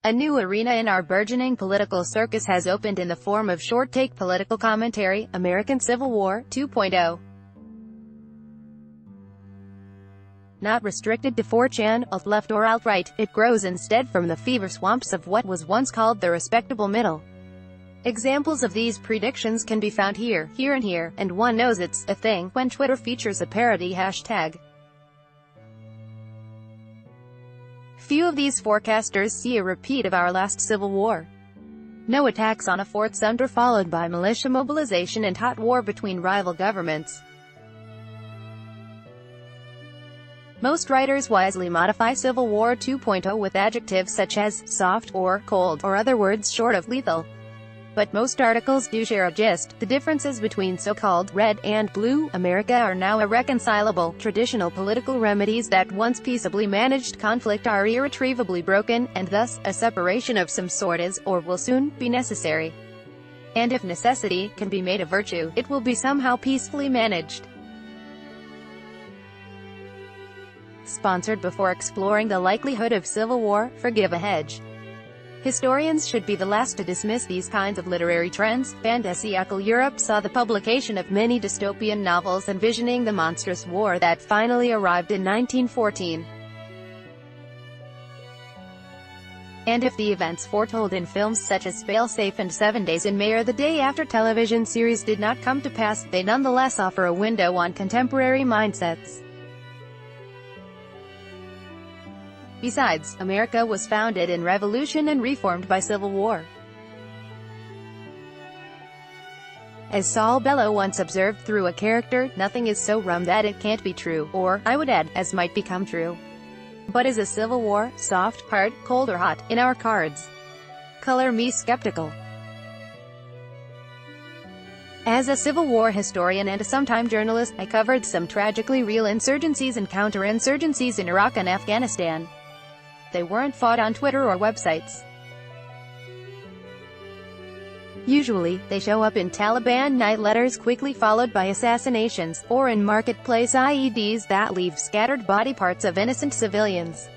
A new arena in our burgeoning political circus has opened in the form of short-take political commentary, American Civil War 2.0. Not restricted to 4chan, alt-left or alt-right, it grows instead from the fever swamps of what was once called the respectable middle. Examples of these predictions can be found here, and here, and one knows it's a thing when Twitter features a parody hashtag. Few of these forecasters see a repeat of our last Civil War. No attacks on a Fort Sumter followed by militia mobilization and hot war between rival governments. Most writers wisely modify Civil War 2.0 with adjectives such as soft or cold or other words short of lethal. But most articles do share a gist. The differences between so-called red and blue America are now irreconcilable. Traditional political remedies that once peaceably managed conflict are irretrievably broken, and thus, a separation of some sort is, or will soon, be necessary. And if necessity can be made a virtue, it will be somehow peacefully managed. Sponsored before exploring the likelihood of civil war, forgive a hedge. Historians should be the last to dismiss these kinds of literary trends. Fantasiacal Europe saw the publication of many dystopian novels envisioning the monstrous war that finally arrived in 1914. And if the events foretold in films such as Failsafe and 7 Days in May or the Day After television series did not come to pass, they nonetheless offer a window on contemporary mindsets. Besides, America was founded in revolution and reformed by civil war. As Saul Bellow once observed through a character, nothing is so rum that it can't be true, or, I would add, as might become true. But is a civil war, soft, hard, cold or hot, in our cards? Color me skeptical. As a Civil War historian and a sometime journalist, I covered some tragically real insurgencies and counterinsurgencies in Iraq and Afghanistan. They weren't fought on Twitter or websites. Usually, they show up in Taliban night letters quickly followed by assassinations, or in marketplace IEDs that leave scattered body parts of innocent civilians.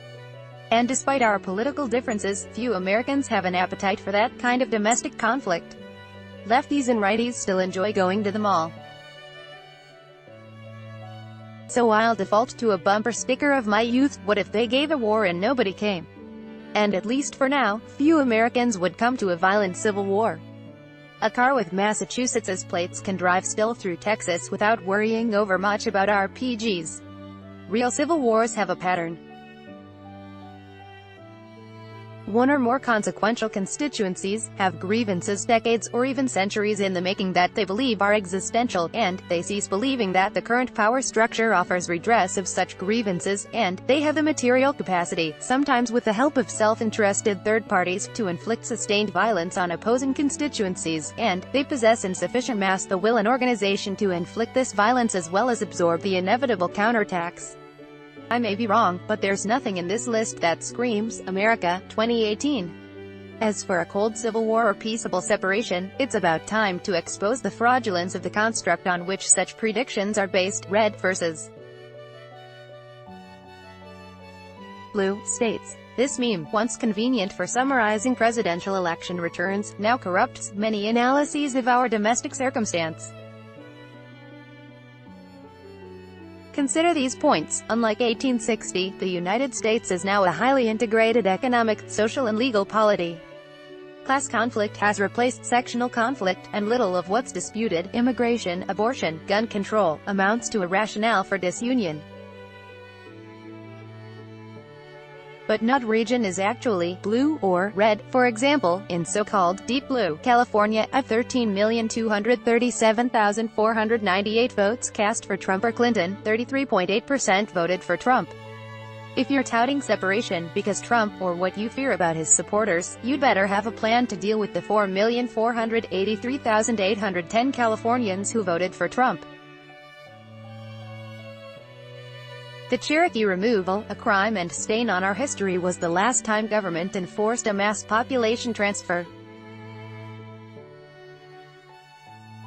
And despite our political differences, few Americans have an appetite for that kind of domestic conflict. Lefties and righties still enjoy going to the mall. So I'll default to a bumper sticker of my youth: what if they gave a war and nobody came? And at least for now, few Americans would come to a violent civil war. A car with Massachusetts as plates can drive still through Texas without worrying over much about RPGs. Real civil wars have a pattern. One or more consequential constituencies have grievances decades or even centuries in the making that they believe are existential, and they cease believing that the current power structure offers redress of such grievances, and they have the material capacity, sometimes with the help of self-interested third parties, to inflict sustained violence on opposing constituencies, and they possess in sufficient mass the will and organization to inflict this violence as well as absorb the inevitable counterattacks. I may be wrong, but there's nothing in this list that screams America 2018. As for a cold civil war or peaceable separation, it's about time to expose the fraudulence of the construct on which such predictions are based. Red versus blue states. This meme, once convenient for summarizing presidential election returns, now corrupts many analyses of our domestic circumstance. Consider these points. Unlike 1860, the United States is now a highly integrated economic, social and legal polity. Class conflict has replaced sectional conflict, and little of what's disputed, immigration, abortion, gun control, amounts to a rationale for disunion. But not region is actually blue or red. For example, in so-called deep blue, California, of 13,237,498 votes cast for Trump or Clinton, 33.8% voted for Trump. If you're touting separation because Trump, or what you fear about his supporters, you'd better have a plan to deal with the 4,483,810 Californians who voted for Trump. The Cherokee removal, a crime and stain on our history, was the last time government enforced a mass population transfer.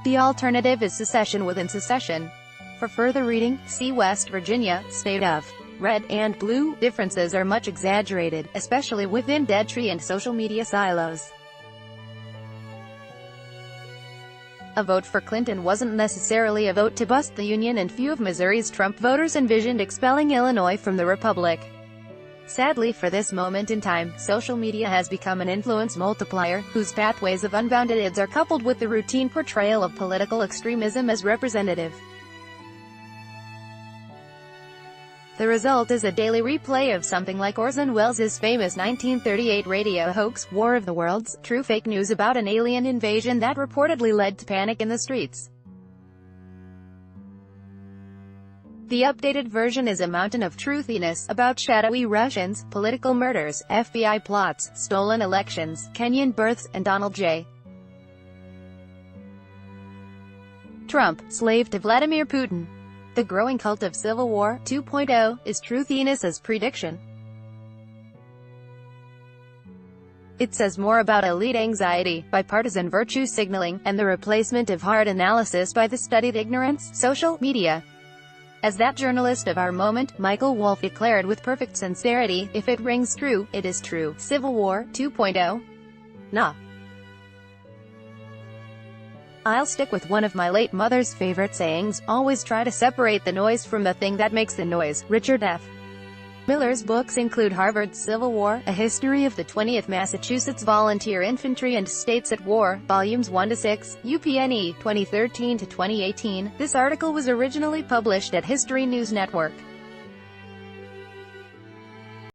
The alternative is secession within secession. For further reading, see West Virginia, State of red, and blue, differences are much exaggerated, especially within dead tree and social media silos. A vote for Clinton wasn't necessarily a vote to bust the Union, and few of Missouri's Trump voters envisioned expelling Illinois from the Republic. Sadly, for this moment in time, social media has become an influence multiplier, whose pathways of unbounded aids are coupled with the routine portrayal of political extremism as representative. The result is a daily replay of something like Orson Welles' famous 1938 radio hoax, War of the Worlds, true fake news about an alien invasion that reportedly led to panic in the streets. The updated version is a mountain of truthiness, about shadowy Russians, political murders, FBI plots, stolen elections, Kenyan births, and Donald J. Trump, slave to Vladimir Putin. The growing cult of Civil War 2.0 is truthiness as prediction. It says more about elite anxiety, bipartisan virtue signaling, and the replacement of hard analysis by the studied ignorance, social media. As that journalist of our moment, Michael Wolff, declared with perfect sincerity, "If it rings true, it is true." Civil War 2.0? Nah. I'll stick with one of my late mother's favorite sayings, always try to separate the noise from the thing that makes the noise. Richard F. Miller's books include Harvard's Civil War, A History of the 20th Massachusetts Volunteer Infantry and States at War, Volumes 1-6, UPNE, 2013-2018. This article was originally published at History News Network.